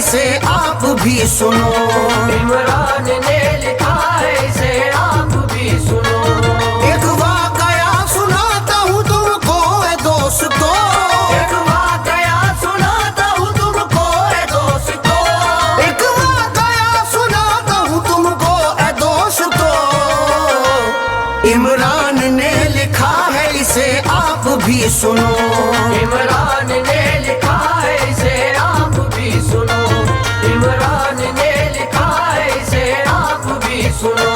इसे आप भी सुनो। इमरान ने लिखा है इसे आप भी सुनो। एक वाकया सुनाता हूँ तुमको ए दोस्तों, एक वाकया सुनाता हूँ तुमको ए दोस्तों। एक वाकया सुनाता हूँ तुमको ए दोस्तों। इमरान ने लिखा है इसे आप भी सुनो। इमरान ने लिखा है इसे आप भी सुनो। इमरान ने लिखा है इसे आप भी सुनो।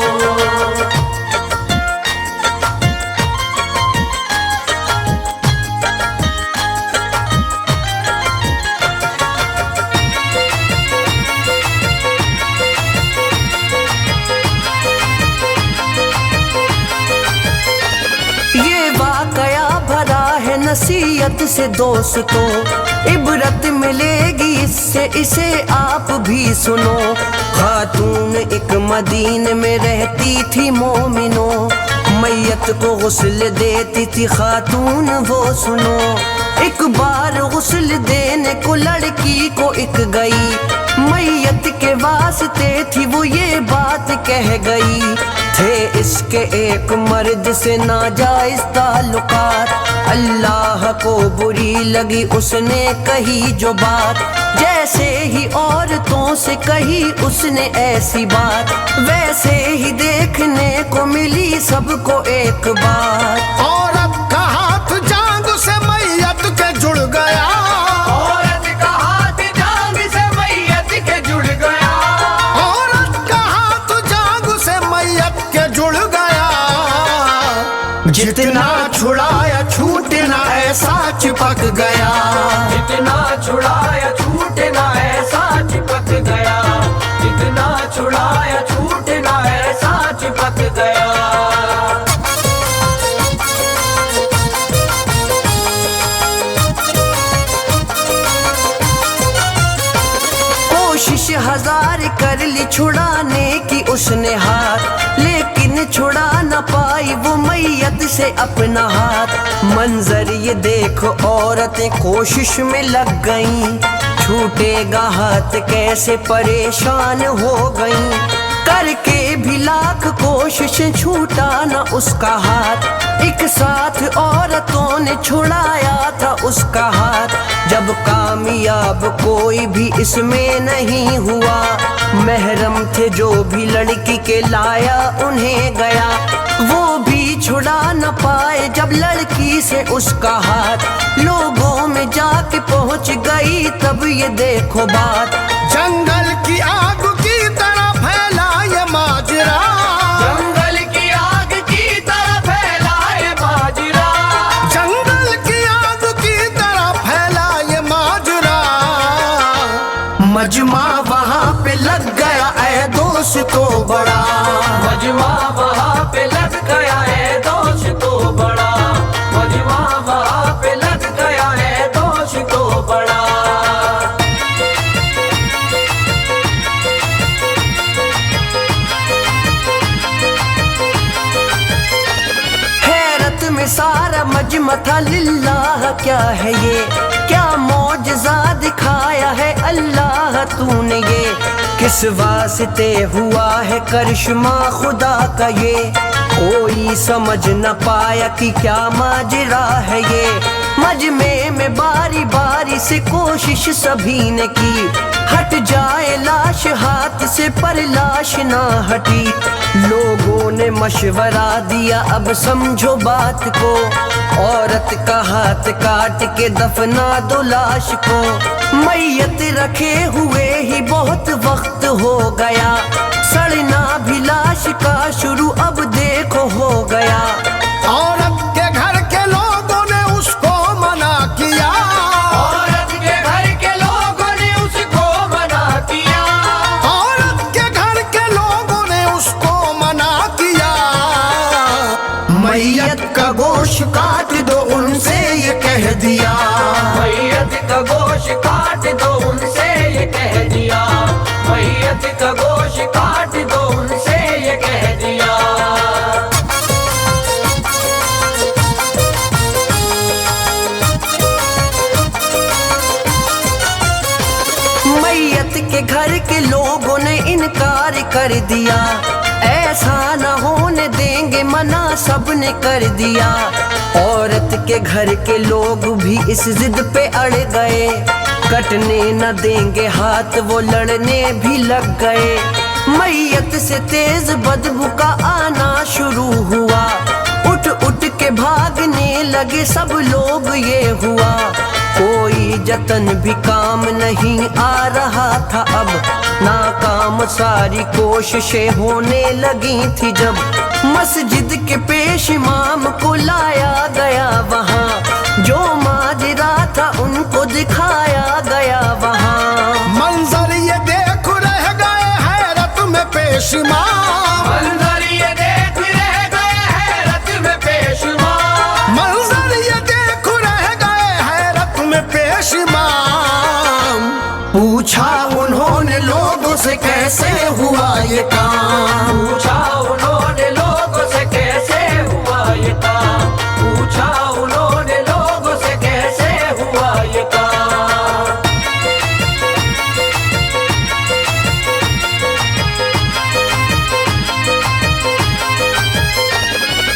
ये वाकया भरा है नसीहत से दोस्तों, इबरत मिलेगी इससे, इसे आप भी सुनो। खातून एक मदीने में रहती थी मोमिनो, मैयत को गुस्ल देती थी खातून वो सुनो। एक बार गुस्ल देने को लड़की को एक गई, मैयत के वास्ते थी वो ये बात कह गई। थे इसके एक मर्द से नाजायज ताल्लुकात, अल्लाह को बुरी लगी उसने कही जो बात। जैसे ही औरतों से कही उसने ऐसी बात, वैसे ही देखने को मिली सबको एक बात। औरत का हाथ जांग से मैयत के जुड़ गया, औरत का हाथ जांग से मैयत के जुड़ गया। औरत का हाथ जांग से मैयत के जुड़ गया। जितना छुड़ाया छूटना ऐसा चिपक गया, जितना छुड़ाया छूटना ऐसा चिपक गया। जितना छुड़ाया छूटना ऐसा चिपक गया। कोशिश हजार कर ली छुड़ाने की उसने हाथ, लेकिन छुड़ा न पाई वो मैयत से अपना हाथ। मंजर ये देखो औरतें कोशिश में लग गईं, छूटेगा हाथ कैसे परेशान हो गईं। करके भी लाख कोशिश छूटा न उसका हाथ, एक साथ औरतों ने छुड़ाया था उसका हाथ। जब कामयाब कोई भी इसमें नहीं हुआ, महरम थे जो भी लड़की के लाया उन्हें गया, वो भी छुड़ा न पाए जब लड़की से उसका हाथ। लोगों में जाके पहुंच गई तब ये देखो बात, जंगल की आग की तरह फैला ये माजरा। जंगल की आग की तरह फैला ये माजरा। जंगल की आग की तरह फैला ये माजरा। मजमा वहाँ पे लग गया ऐ दोस्तों बड़ा, मजमा वहाँ पे लग गया है दोस्तों बड़ा। मजमा वहाँ पे लग गया है दोस्तों बड़ा। हैरत में सारा मजमा था, लिल्लाह क्या है ये, क्या मौजज़ा दिखाया है अल्लाह तूने ये। किस वास्ते हुआ है करिश्मा खुदा का ये, कोई समझ न पाया कि क्या माजरा है ये। मजमे में बारी बारी से कोशिश सभी ने की, हट जाए लाश हाथ से पर लाश ना हटी। लोगों ने मशवरा दिया अब समझो बात को, औरत का हाथ काट के दफना दो लाश को। मैयत रखे हुए ही बहुत वक्त हो गया, सड़ना भी लाश का शुरू अब देखो हो गया। औरत के घर के लोगों ने उसको मना किया, औरत के घर के लोगों ने उसको मना किया। औरत के घर के लोगों ने उसको मना किया। मैयत का गोश्त काट दो उनसे ये कह दिया, मैयत का गोश्त काट दो उनसे ये कह दिया। मैयत का गोश्त काट दो उनसे ये कह दिया। मैयत के घर के लोगों ने इनकार कर दिया, ऐसा न होने देंगे मना सबने कर दिया। औरत के घर के लोग भी इस जिद पे अड़ गए, कटने न देंगे हाथ वो लड़ने भी लग गए। मैयत से तेज बदबू का आना शुरू हुआ, उठ उठ के भागने लगे सब लोग ये हुआ। कोई जतन भी काम नहीं आ रहा था अब, नाकाम सारी कोशिशें होने लगी थी जब मस्जिद के पेश इमाम को लाया गया वहाँ, जो माजरा था उनको दिखाया गया वहाँ। मंजर ये देख रह गए हैरत में पेश इमाम, मंजर ये देख रह गए हैरत में पेश इमाम, मंजर ये देख रह गए हैरत में पेश इमाम। पूछा उन्होंने लोगों से कैसे हुआ ये काम, पूछा उन्होंने लोगों से कैसे हुआ ये काम, पूछा उन्होंने लोगों से कैसे हुआ ये काम।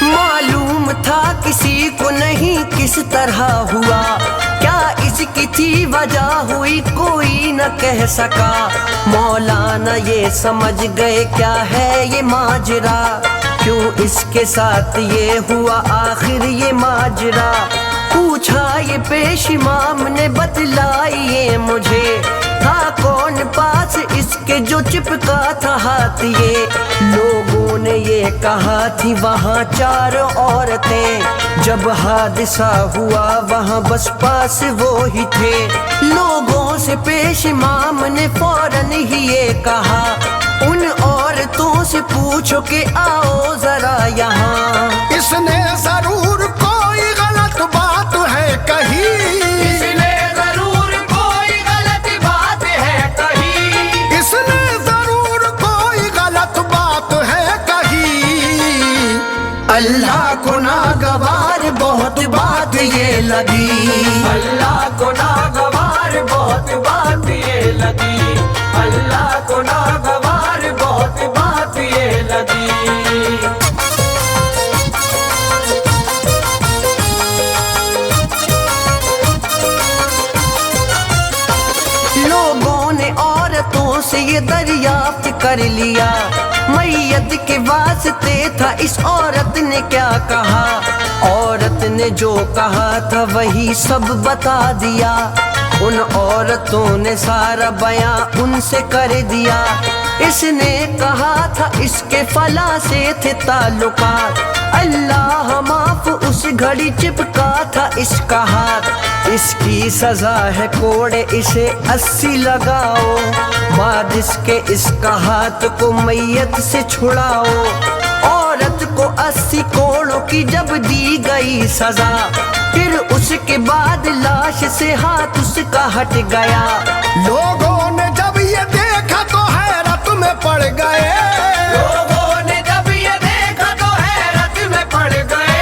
मालूम था किसी को नहीं किस तरह हुआ, क्या इसकी थी वजह हुई कोई न कह सका। मौलाना ये समझ गए क्या है ये माजरा, क्यों इसके साथ ये हुआ आखिर ये माजरा। पूछा ये पेश इमाम ने बतलाई ये मुझे, था कौन पास इसके जो चिपका था हाथ ये। लोगों ने ये कहा थी वहाँ 4 औरतें, जब हादसा हुआ वहाँ बस पास वो ही थे। लोगों से पेश इमाम ने फौरन ही ये कहा, उन औरतों से पूछो कि आओ जरा यहाँ। इसने जरूर कोई गलत बात है कही, इसने जरूर कोई गलत बात है कही, इसने जरूर कोई गलत बात है कही। अल्लाह को नागवार बहुत बात ये लगी, अल्लाह को नागवार बहुत बात ये लगी, अल्लाह को नागवार बहुत बात ये लगी। लोगों ने औरतों से ये दरियाफ्त कर लिया, मैयत के वास्ते था इस औरत ने क्या कहा। औरत ने जो कहा था वही सब बता दिया, उन औरतों ने सारा बयां उनसे कर दिया। इसने कहा था इसके फला से थे ताल्लुकात, अल्लाह माफ उस घड़ी चिपका था इसका हाथ। इसकी सजा है कोड़े इसे 80 लगाओ, बाद इसके इसका हाथ को मैयत से छुड़ाओ। औरत को 80 कोड़ों की जब दी गई सजा, फिर उसके बाद लाश से हाथ उसका हट गया। लोगों ने जब ये देखा तो हैरत में पड़ गए, लोगों ने जब ये देखा तो हैरत में पड़ गए,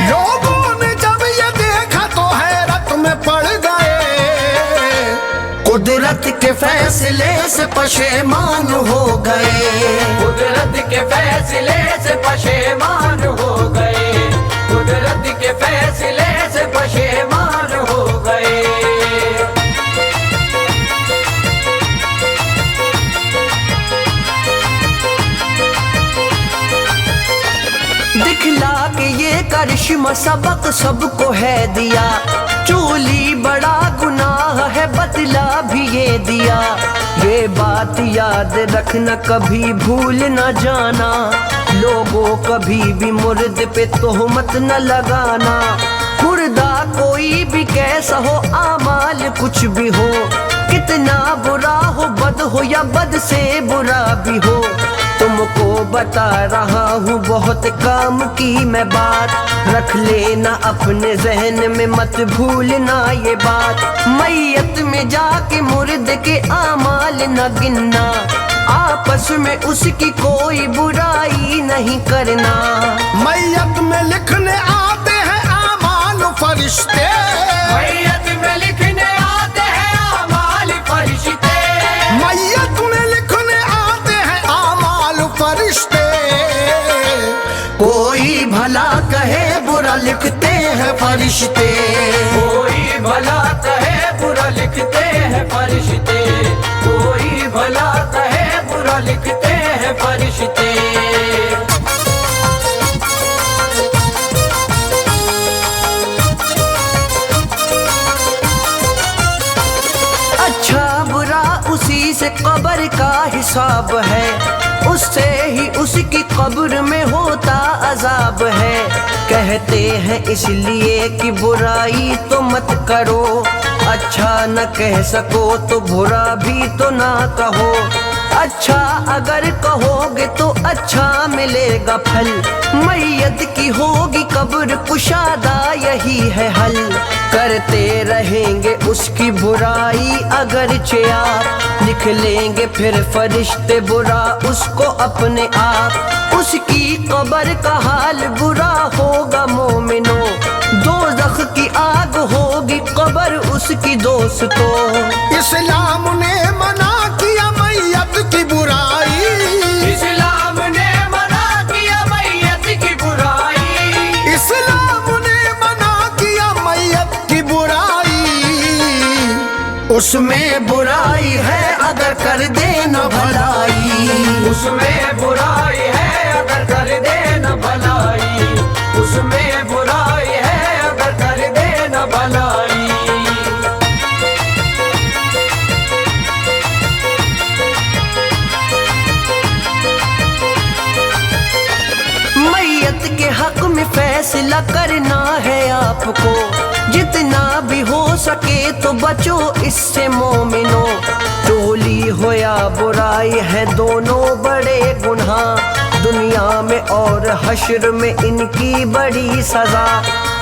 लोगों ने जब ये देखा तो हैरत में पड़ गए। कुदरत के फैसले से पशेमान हो गए, कुदरत के फैसले से पशेमान हो गए, कुदरत के फैसले से पशेमान हो गए। दिखला के ये करिश्मा सबक सबको है दिया, चोली बड़ा गुनाह है बतला भी ये दिया। ये बात याद रखना कभी भूल न जाना, लोगों कभी भी मुर्द पे तोहमत न लगाना। मुर्दा कोई भी कैसा हो आमाल कुछ भी हो, कितना बुरा हो बद हो या बद से बुरा भी हो, तुमको बता रहा हूँ बहुत काम की मैं बात। रख लेना अपने जहन में मत भूलना ये बात, मैयत में जाके मुर्द के आमाल न गिनना, आपस में उसकी कोई बुराई नहीं करना। मैयत में लिखने आते हैं आमाल फरिश्ते, मैयत में लिखने आते हैं आमाल फरिश्ते, कोई भला कहे बुरा लिखते हैं फरिश्ते, कोई भला कहे बुरा लिखते हैं फरिश्ते, कोई भला कहे बुरा लिखते हैं फरिश्ते। अच्छा बुरा उसी से कब्र का हिसाब है, उससे ही उसकी कब्र में होता अजाब है। कहते हैं इसलिए कि बुराई तो मत करो, अच्छा न कह सको तो बुरा भी तो ना कहो। अच्छा अगर कहोगे तो अच्छा मिलेगा फल, मैयत की होगी कब्र कुशादा यही है हल। करते रहेंगे उसकी बुराई अगर आप, लिख लेंगे फिर फरिश्ते बुरा उसको अपने आप। उसकी कब्र का हाल बुरा होगा मोमिनो, दोज़ख की आग होगी कब्र उसकी दोस्तों। इस्लाम ने मना किया मैयत की बुराई, इस्लाम ने मना किया मैयत की बुराई, इस्लाम ने मना किया मैयत की बुराई। उसमें बुराई है अगर कर दे न भलाई, उसमें बुराई है अगर कर दे न भलाई, उसमें बुराई है अगर कर दे न भलाई। मैयत के हक में फैसला करना है आपको, जितना भी हो सके तो बचो इससे मोमिनो। टोली हो या बुराई है दोनों बड़े गुनाह, दुनिया में और हश्र में इनकी बड़ी सजा।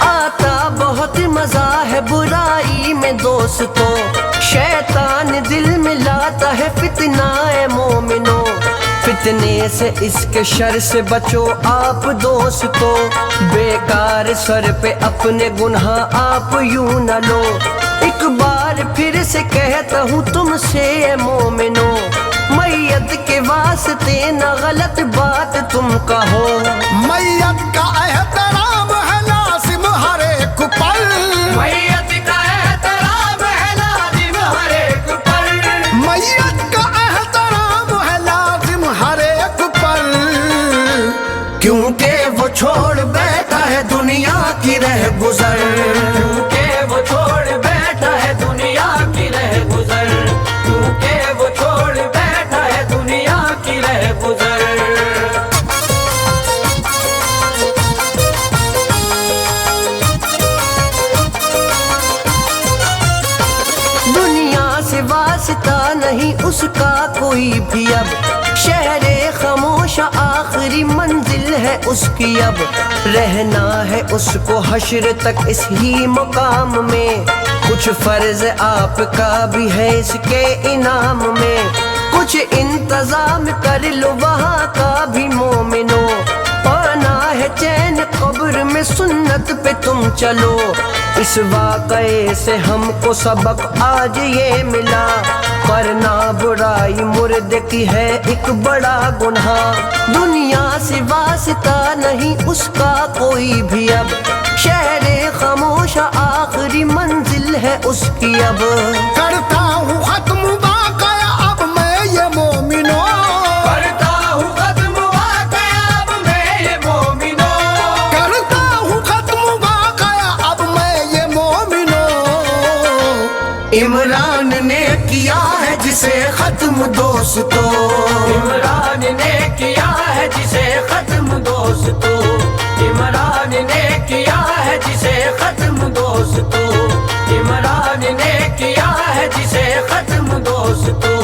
आता बहुत मजा है बुराई में दोस्तों, शैतान दिल में लाता है फितना है मोमिनो। फितने से इसके शर से बचो आप दोस्तों, बेकार सर पे अपने गुनाह आप यूं न लो। एक बार फिर से कहता हूँ तुमसे मोमिनो, मैयत के वास्ते न गलत बात तुम कहो। मैयत का एहतराम है लाजिम हर एक पल, मैयत का एहतराम है लाजिम हर एक पल, मैयत का एहतराम है लाजिम हर एक पल। क्योंकि वो छोड़ बैठा है दुनिया की रह गुजर, क्योंकि वो छोड़ बैठा है दुनिया की रह गुजर, क्योंकि वो छोड़ बैठा है दुनिया की रह गुजर। दुनिया से वास्ता नहीं उसका कोई भी अब, शहरे खामोश आखिरी मंजिल है उसकी अब। रहना है उसको हश्र तक इस ही मुकाम में, कुछ फर्ज आपका भी है इसके इनाम में। कुछ इंतजाम कर लो वहाँ का भी मोमिनो, पाना है चैन कब्र में सुन्नत पे तुम चलो। इस वाक़ये से हमको सबक आज ये मिला, करना बुराई मुर्दे की है एक बड़ा गुनाह। दुनिया से वास्ता नहीं उसका कोई भी अब, शहरे खामोश आखिरी मंजिल है उसकी अब। करता हूँ खत्म वाक़या अब मैं ये मोमिनो, करता हूँ खत्म वाक़या अब मैं ये मोमिनो, करता हूँ खत्म वाक़या अब मैं ये मोमिनो। इमरान ने किया है जिसे खत्म दोस्तों, इमरान ने किया है जिसे खत्म दोस्तों, इमरान ने किया है जिसे खत्म दोस्तों, इमरान ने किया है जिसे खत्म दोस्तों।